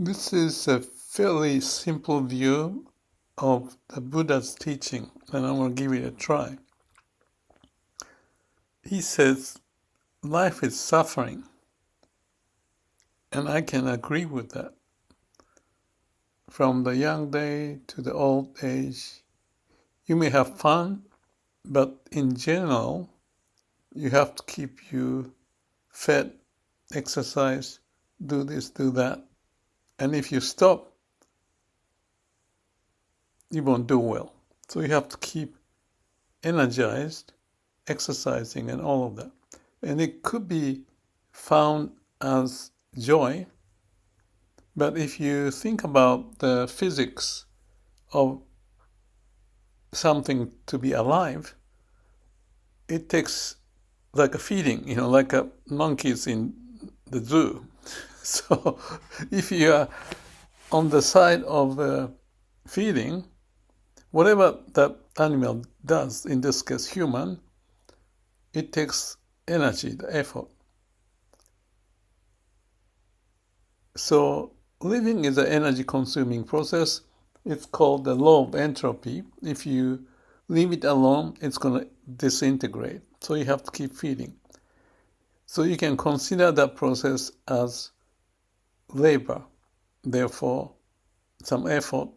This is a fairly simple view of the Buddha's teaching, and I'm going to give it a try. He says, life is suffering, and I can agree with that. From the young day to the old age, you may have fun, but in general, you have to keep you fed, exercise, do this, do that. And if you stop, you won't do well. So you have to keep energized, exercising, and all of that. And it could be found as joy, but if you think about the physics of something to be alive, it takes like a feeding, like a monkeys in the zoo. So if you are on the side of feeding, whatever that animal does, in this case human, it takes energy, the effort. So living is an energy consuming process. It's called the law of entropy. If you leave it alone, it's going to disintegrate. So you have to keep feeding. So you can consider that process as labor, therefore some effort,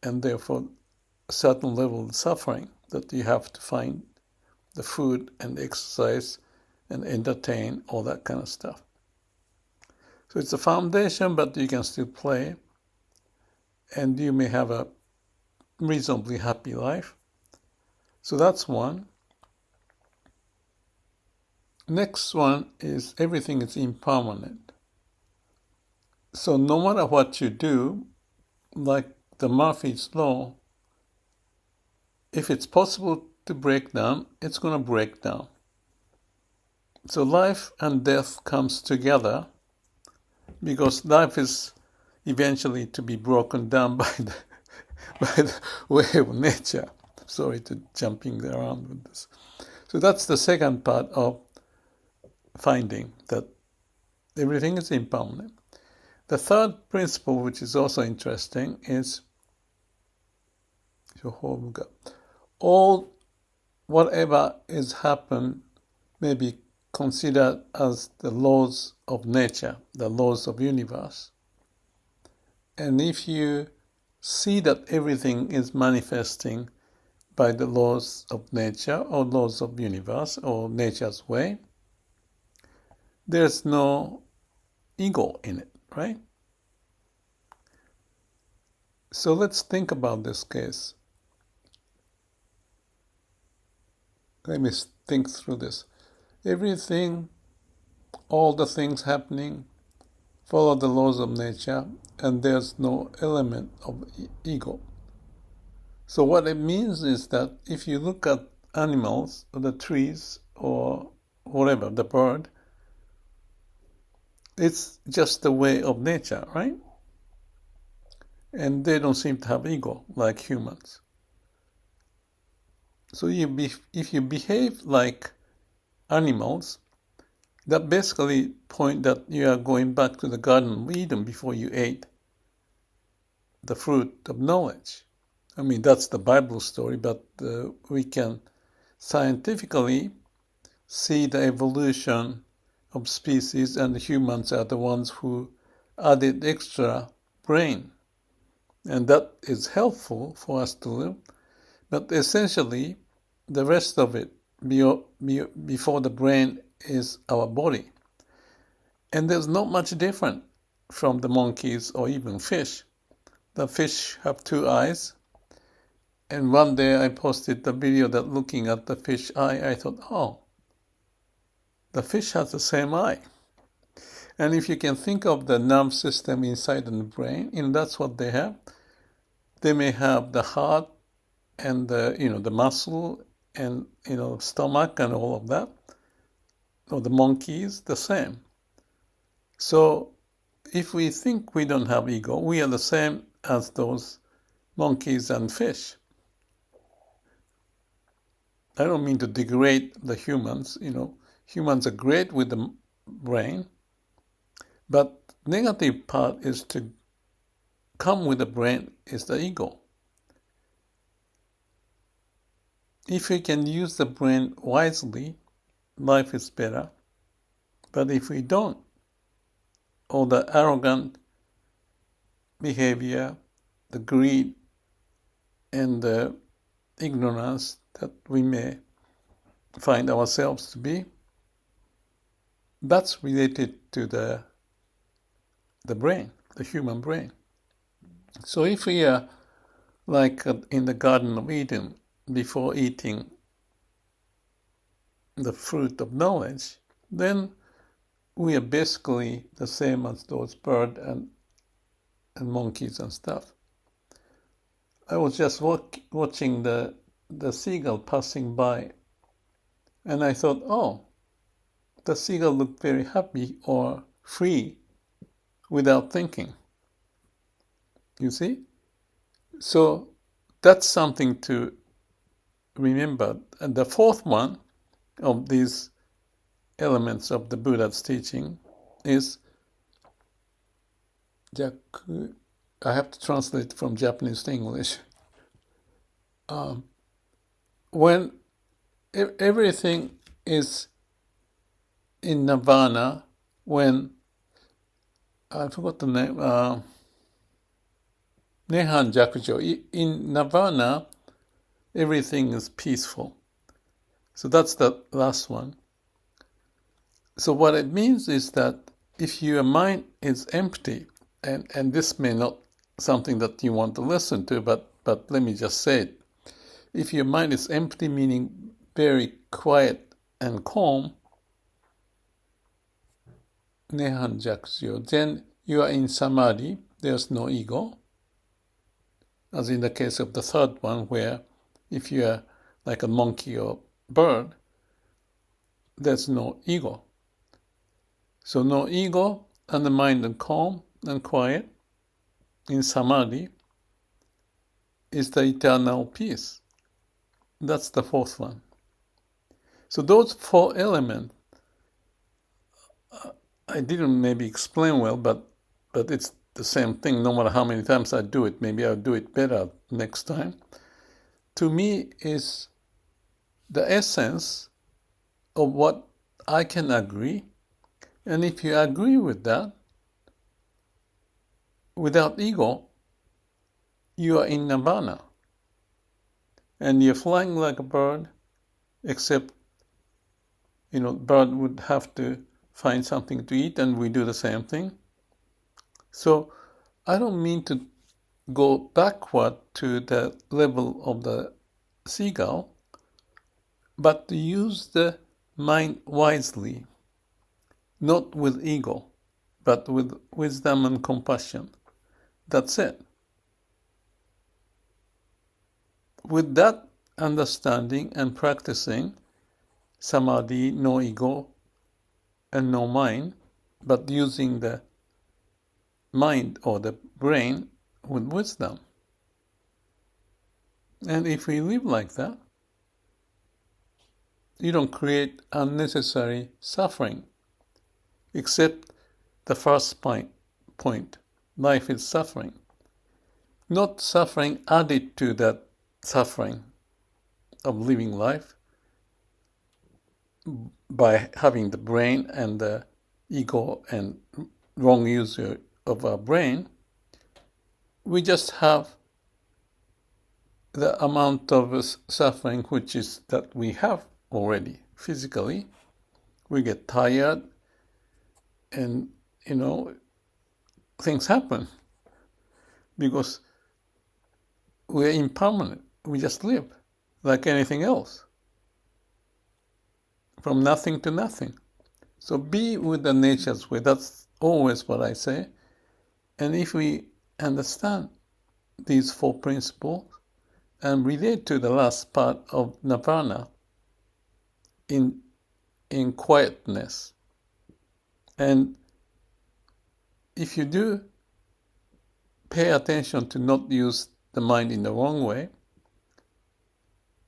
and therefore a certain level of suffering that you have to find the food and exercise and entertain, all that kind of stuff. So it's a foundation, but you can still play, and you may have a reasonably happy life. So that's one. Next one is everything is impermanent. So no matter what you do, like the Murphy's Law, if it's possible to break down, it's going to break down. So life and death comes together because life is eventually to be broken down by the way of nature. Sorry to jumping around with this. So that's the second part of finding that everything is impermanent. The third principle, which is also interesting, is all whatever is happened may be considered as the laws of nature, the laws of universe. And if you see that everything is manifesting by the laws of nature or laws of universe or nature's way, there's no ego in it, right? So let's think about this case. Let me think through this. Everything, all the things happening, follow the laws of nature, and there's no element of ego. So what it means is that if you look at animals, or the trees, or whatever, the bird, it's just the way of nature, right? And they don't seem to have ego like humans. So if you behave like animals, that basically point that you are going back to the Garden of Eden before you ate the fruit of knowledge. I mean, that's the Bible story, but we can scientifically see the evolution of species, and the humans are the ones who added extra brain. And that is helpful for us to live. But essentially, the rest of it, before the brain, is our body. And there's not much different from the monkeys or even fish. The fish have two eyes. And one day I posted the video that looking at the fish eye, I thought, oh, the fish has the same eye. And if you can think of the nerve system inside the brain, that's what they have. They may have the heart and the muscle and stomach and all of that. Or the monkeys, the same. So if we think we don't have ego, we are the same as those monkeys and fish. I don't mean to degrade the humans. Humans are great with the brain, but negative part is to come with the brain is the ego. If we can use the brain wisely, life is better. But if we don't, all the arrogant behavior, the greed, and the ignorance that we may find ourselves to be, that's related to the brain, the human brain. So if we are like in the Garden of Eden, before eating the fruit of knowledge, then we are basically the same as those birds and monkeys and stuff. I was just watching the seagull passing by, and I thought, oh, the seagull looked very happy or free without thinking. You see? So that's something to remember. And the fourth one of these elements of the Buddha's teaching is I have to translate from Japanese to English. When everything is in nirvana, when I forgot the name, Nehan Jakujo. In nirvana, everything is peaceful. So that's the last one. So what it means is that if your mind is empty, and this may not something that you want to listen to, but let me just say it. If your mind is empty, meaning very quiet and calm, Nehan Jakujo, then you are in samadhi, there's no ego. As in the case of the third one, where if you are like a monkey or bird, there's no ego. So no ego, and the mind is calm and quiet in samadhi is the eternal peace. That's the fourth one. So those four elements, I didn't maybe explain well, but it's the same thing. No matter how many times I do it, maybe I'll do it better next time. To me, is the essence of what I can agree. And if you agree with that, without ego, you are in nirvana. And you're flying like a bird, except, bird would have to find something to eat, and we do the same thing. So I don't mean to go backward to the level of the seagull, but to use the mind wisely, not with ego, but with wisdom and compassion. That's it. With that understanding and practicing samadhi, no ego and no mind, but using the mind or the brain with wisdom. And if we live like that, you don't create unnecessary suffering, except the first point. Life is suffering. Not suffering added to that suffering of living life by having the brain and the ego and wrong use of our brain. We just have the amount of suffering which is that we have already physically. We get tired, and things happen because we're impermanent. We just live like anything else, from nothing to nothing. So be with the nature's way. That's always what I say. And if we understand these four principles and relate to the last part of nirvana in quietness, and if you do pay attention to not use the mind in the wrong way,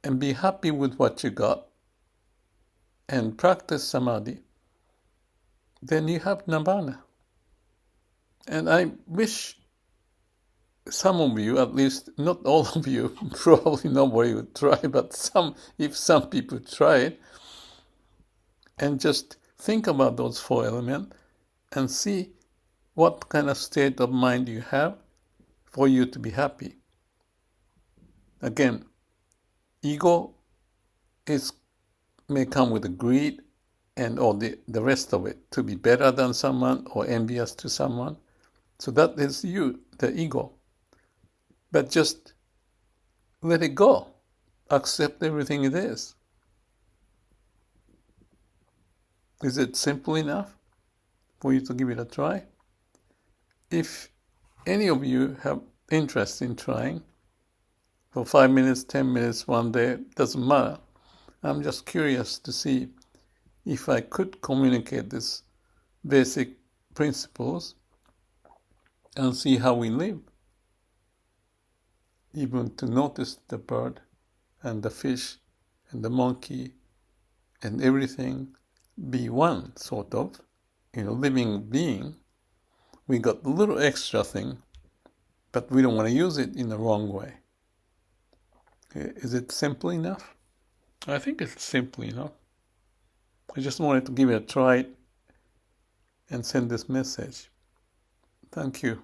and be happy with what you got, and practice samadhi, then you have nirvana. And I wish some of you, at least not all of you, probably nobody would try, but if some people try it, and just think about those four elements and see what kind of state of mind you have for you to be happy. Again, ego may come with greed and all the rest of it, to be better than someone or envious to someone. So that is you, the ego. But just let it go. Accept everything it is. Is it simple enough for you to give it a try? If any of you have interest in trying, for 5 minutes, 10 minutes, one day, doesn't matter. I'm just curious to see if I could communicate these basic principles and see how we live. Even to notice the bird and the fish and the monkey and everything be one, sort of, living being. We got a little extra thing, but we don't want to use it in the wrong way. Is it simple enough? I think it's simple enough. I just wanted to give it a try and send this message. Thank you.